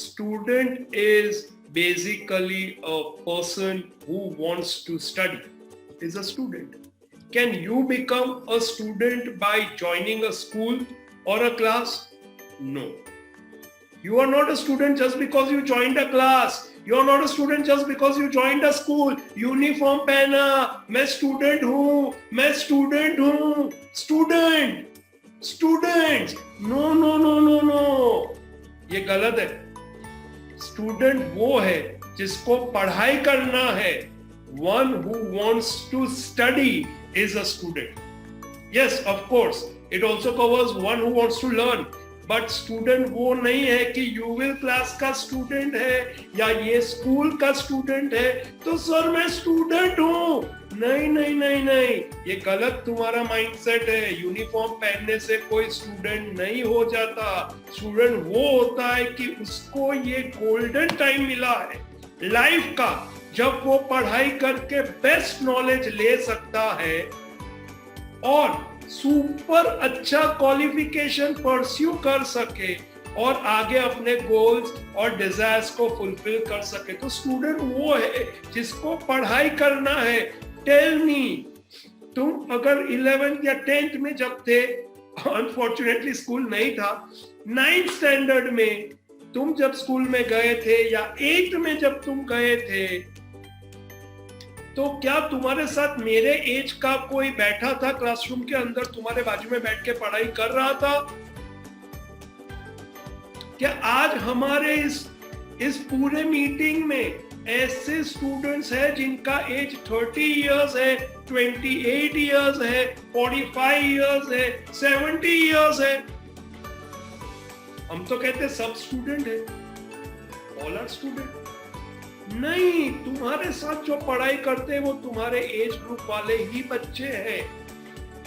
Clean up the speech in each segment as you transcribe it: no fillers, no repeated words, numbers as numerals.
student is basically a person who wants to study, is a student. Can you become a student by joining a school or a class? No. You are not a student just because you joined a class. You are not a student just because you joined a school. Uniform पहना, मैं student हूँ, मैं student हूँ, student, students, no no no no no, ये गलत है. Student वो है जिसको पढ़ाई करना है. One who wants to study is a student. Yes, of course, it also covers one who wants to learn. But student वो नहीं है कि यूविल क्लास का स्टूडेंट है या ये स्कूल का स्टूडेंट है तो सर मैं स्टूडेंट हूँ. नहीं नहीं नहीं नहीं, ये गलत तुम्हारा माइंडसेट है. यूनिफॉर्म पहनने से कोई स्टूडेंट नहीं हो जाता. स्टूडेंट वो होता है कि उसको ये गोल्डन टाइम मिला है लाइफ का, जब वो पढ़ाई करके बेस्ट नॉलेज ले सकता है और सुपर अच्छा क्वालिफिकेशन परस्यू कर सके और आगे अपने गोल्स और डिजायर्स को फुलफिल कर सके. तो स्टूडेंट वो है जिसको पढ़ाई करना है. टेल मी, तुम अगर 11th या 10th में जब थे, अनफॉर्चुनेटली स्कूल नहीं था, 9th स्टैंडर्ड में तुम जब स्कूल में गए थे या 8th में जब तुम गए थे, तो क्या तुम्हारे साथ मेरे एज का कोई बैठा था क्लासरूम के अंदर, तुम्हारे बाजू में बैठ के पढ़ाई कर रहा था? क्या आज हमारे इस पूरे मीटिंग में ऐसे स्टूडेंट्स हैं जिनका एज 30 इयर्स है, 28 इयर्स है, 45 इयर्स है, 70 इयर्स है? हम तो कहते हैं सब स्टूडेंट है, ऑल आर स्टूडेंट. नहीं, तुम्हारे साथ जो पढ़ाई करते हैं वो तुम्हारे एज ग्रुप वाले ही बच्चे हैं.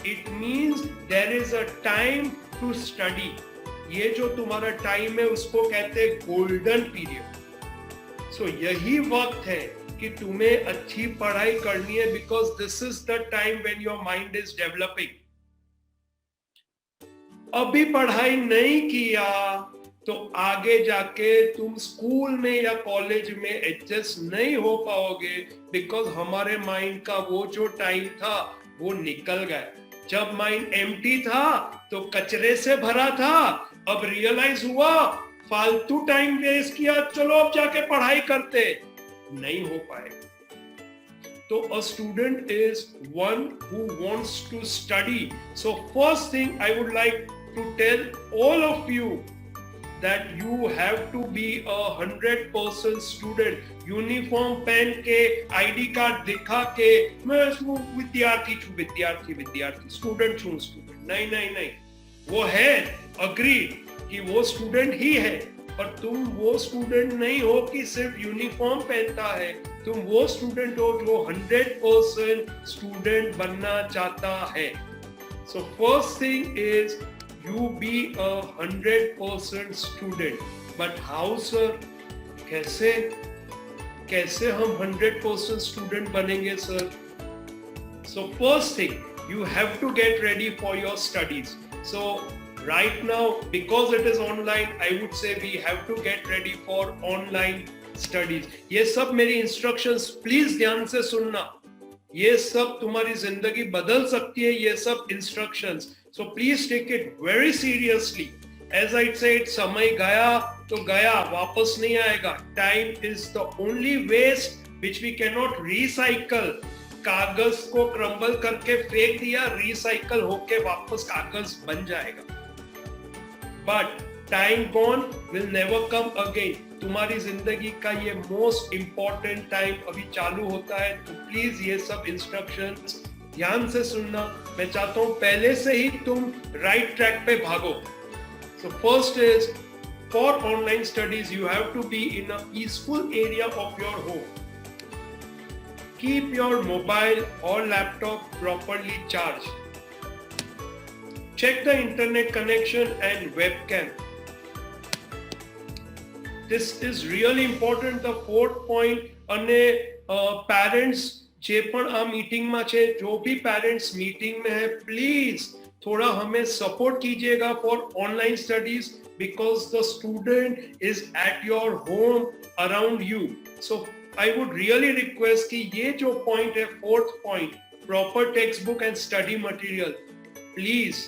It means there is a time to study. ये जो तुम्हारा टाइम है उसको कहते हैं गोल्डन पीरियड. सो यही वक्त है कि तुम्हें अच्छी पढ़ाई करनी है, because this is the time when your mind is developing. अभी पढ़ाई नहीं किया तो आगे जाके तुम स्कूल में या कॉलेज में एडजस्ट नहीं हो पाओगे, बिकॉज हमारे माइंड का वो जो टाइम था वो निकल गया. जब माइंड एम्प्टी था तो कचरे से भरा था. अब रियलाइज हुआ फालतू टाइम वेस्ट किया, चलो अब जाके पढ़ाई करते, नहीं हो पाएगा. तो a student is one who wants to study. So first thing I would like to tell all of you that you have to be a 100% student. Uniform पहन के, आईडी कार्ड दिखा के मैं विद्यार्थी छू, विद्यार्थी विद्यार्थी, स्टूडेंट छू, स्टूडेंट, नहीं नहीं नहीं. वो है, अग्री कि वो स्टूडेंट ही है, पर तुम वो स्टूडेंट नहीं हो कि सिर्फ यूनिफॉर्म पहनता है. तुम वो स्टूडेंट हो जो 100% स्टूडेंट बनना चाहता है. सो first thing is you be a 100% student. But how, sir? कैसे हम 100% student बनेंगे, sir? So first thing, you have to get ready for your studies. So right now, because it is online, I would say we have to get ready for online studies. ये सब मेरी instructions, please ध्यान से सुनना. ये सब तुम्हारी जिंदगी बदल सकती है, ये सब instructions. So please take it very seriously. As I said, समय गया तो गया, वापस नहीं आएगा. Time is the only waste which we cannot recycle. कागज को क्रम्बल करके फेंक दिया, रिसाइकल होके वापस कागज बन जाएगा. But time gone will never come again. तुम्हारी जिंदगी का ये मोस्ट इम्पोर्टेंट टाइम अभी चालू होता है. तो प्लीज ये सब इंस्ट्रक्शंस ध्यान से सुनना. मैं चाहता हूं पहले से ही तुम राइट ट्रैक पे भागो. So first is, for online studies you have to be in a peaceful area of your home. Keep your mobile और laptop properly charge. Check the internet connection and webcam. This is really important. The fourth point, અને parents જે પણ આ મીટિંગમાં છે, જો બી parents meeting में है, प्लीज थोड़ा हमें सपोर्ट कीजिएगा for online studies because the student is at your home around you. So I would really request कि ये जो पॉइंट है, fourth point, proper text book and study material, please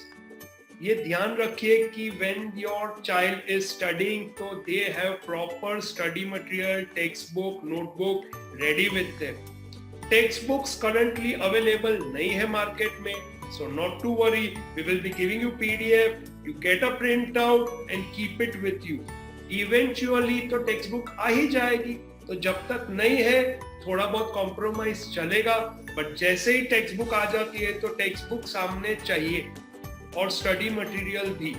ये ध्यान रखिए कि when your child is studying तो they have proper study material, textbook, notebook ready with them. Textbooks currently available नहीं है मार्केट में, so not to worry, we will be giving you PDF, you get a printout and keep it with you. Eventually तो textbook आ ही जाएगी, तो जब तक नहीं है थोड़ा बहुत कॉम्प्रोमाइज चलेगा, बट जैसे ही टेक्स्ट आ जाती है तो टेक्स्ट सामने चाहिए और स्टडी मटेरियल भी.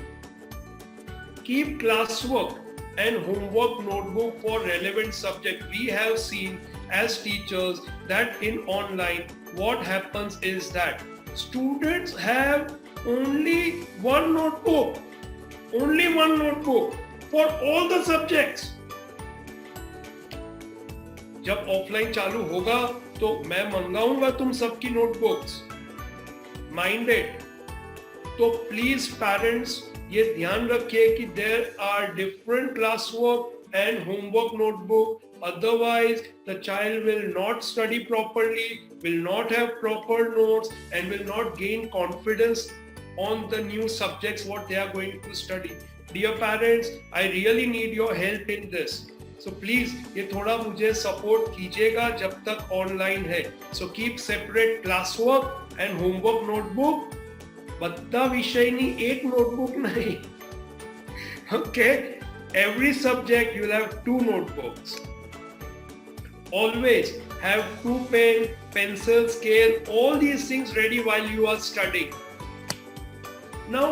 Keep class work and homework notebook for relevant subject. We have seen as teachers that in online what happens is that students have only one notebook for all the subjects. जब offline चालू होगा तो मैं मंगाऊंगा तुम सबकी notebooks, minded. तो please parents ये ध्यान रखिए कि there are different class work and homework notebook, otherwise the child will not study properly, will not have proper notes and will not gain confidence on the new subjects what they are going to study. Dear parents, I really need your help in this. So please ये थोड़ा मुझे support कीजिएगा जब तक online है. So keep separate class work and homework notebook. બધા વિષયની એક નોટબુક નહીં. Okay, every subject you'll have 2 notebooks. Always have 2 pen, pencil, scale, all these things ready while you are studying. Now,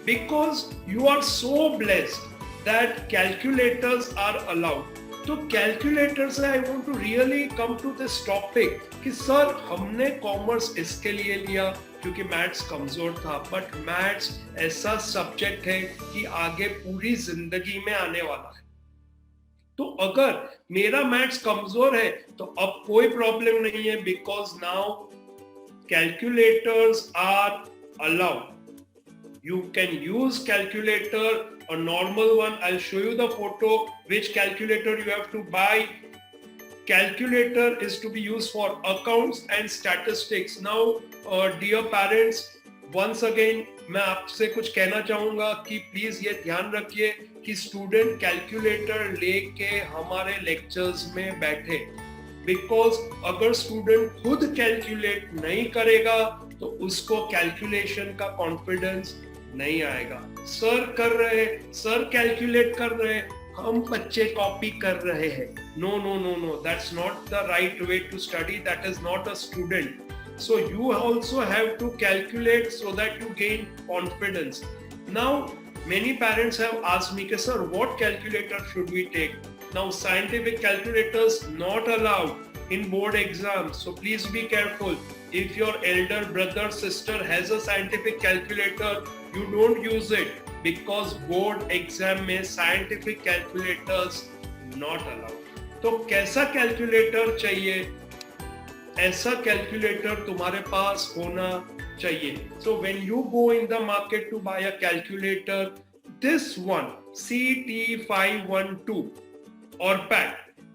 because you are so blessed that calculators are allowed, तो calculator से I want to really come to this topic कि sir हमने commerce इसके लिए लिया क्योंकि maths कमजोर था, बट मैथ्स ऐसा सब्जेक्ट है कि आगे पूरी जिंदगी में आने वाला है. तो अगर मेरा मैथ्स कमजोर है तो अब कोई प्रॉब्लम नहीं है, because now calculators are allowed. You can use calculator, a normal one. I'll show you the photo, which calculator you have to buy. Calculator is to be used for accounts and statistics. Now, dear parents, once again, मैं आपसे कुछ कहना चाहूँगा कि please ये ध्यान रखिए कि स्टूडेंट कैलकुलेटर लेके हमारे लेक्चर्स में बैठे, बिकॉज अगर स्टूडेंट खुद कैलकुलेट नहीं करेगा तो उसको कैलकुलेशन का कॉन्फिडेंस नहीं आएगा. सर कर रहे, सर कैलकुलेट कर रहे, हम बच्चे कॉपी कर रहे हैं. No no no no, that's not the right way to study. That is not a student. So you also have to calculate so that you gain confidence. Now many parents have asked me, sir, what calculator should we take? Now scientific calculators not allowed in board exams, so please be careful. If your elder brother sister has a scientific calculator, you don't use it, because board exam में scientific calculators not allowed. तो कैसा calculator चाहिए? ऐसा calculator तुम्हारे पास होना चाहिए. So when you go in the market to buy a calculator, this one CT512 or PAT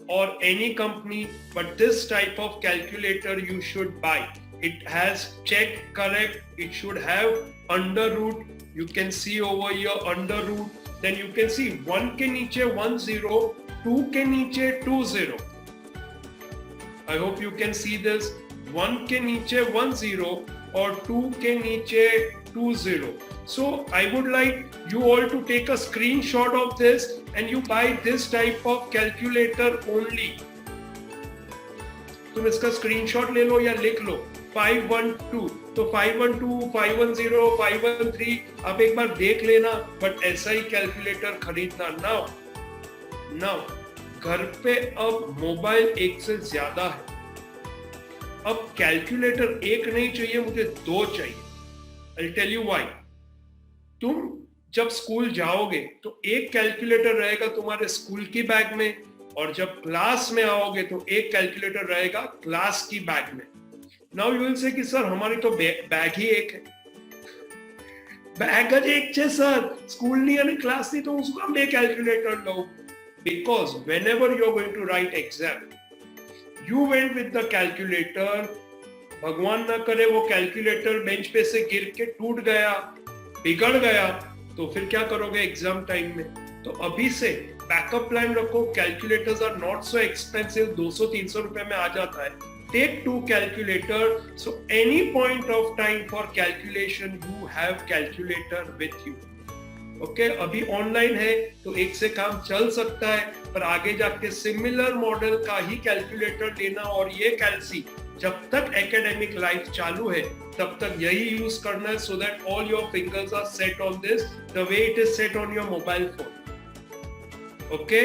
or any company, but this type of calculator you should buy. It has checked correct. It should have under root. You can see over here under root. Then you can see 1 के नीचे 10, 2 के नीचे 20. I hope you can see this. 1 के नीचे 10 और 2 के नीचे 20. So I would like you all to take a screenshot of this and you buy this type of calculator only. तुम इसका स्क्रीनशॉट ले लो या लिख लो 512. तो 512, 510, 513 आप एक बार देख लेना, बट ऐसा ही कैलकुलेटर खरीदना. नाउ घर पे अब मोबाइल एक से ज्यादा है. अब कैलकुलेटर एक नहीं चाहिए, मुझे 2 चाहिए. I'll tell you why. तुम जब स्कूल जाओगे तो एक कैलकुलेटर रहेगा तुम्हारे स्कूल की बैग में, और जब क्लास में आओगे तो एक कैलकुलेटर रहेगा क्लास की बैग में. नाउ यू विल से कि सर हमारी तो बैग ही एक है. બેગ જ એક છે સર, સ્કૂલની અને ક્લાસની, તો હું શું કામ બે કેલ્ક્યુલેટર લઉં? Because whenever you're going to write exam, you went with the calculator, भगवान ना करे वो कैलकुलेटर बेंच पे से गिर के टूट गया, बिगड़ गया, तो फिर क्या करोगे एग्जाम टाइम में? तो अभी से बैकअप प्लान रखो. Calculators are not so expensive, 200-300 रुपए में आ जाता है. Take 2 calculator, so any point of time for calculation you have calculator with you. Okay अभी ऑनलाइन है तो एक से काम चल सकता है, पर आगे जाके सिमिलर मॉडल का ही कैलकुलेटर लेना और ये कैलसी जब तक एकेडमिक लाइफ चालू है तब तक यही यूज करना है, so that all your fingers are set on this the way it is set on your mobile phone. Okay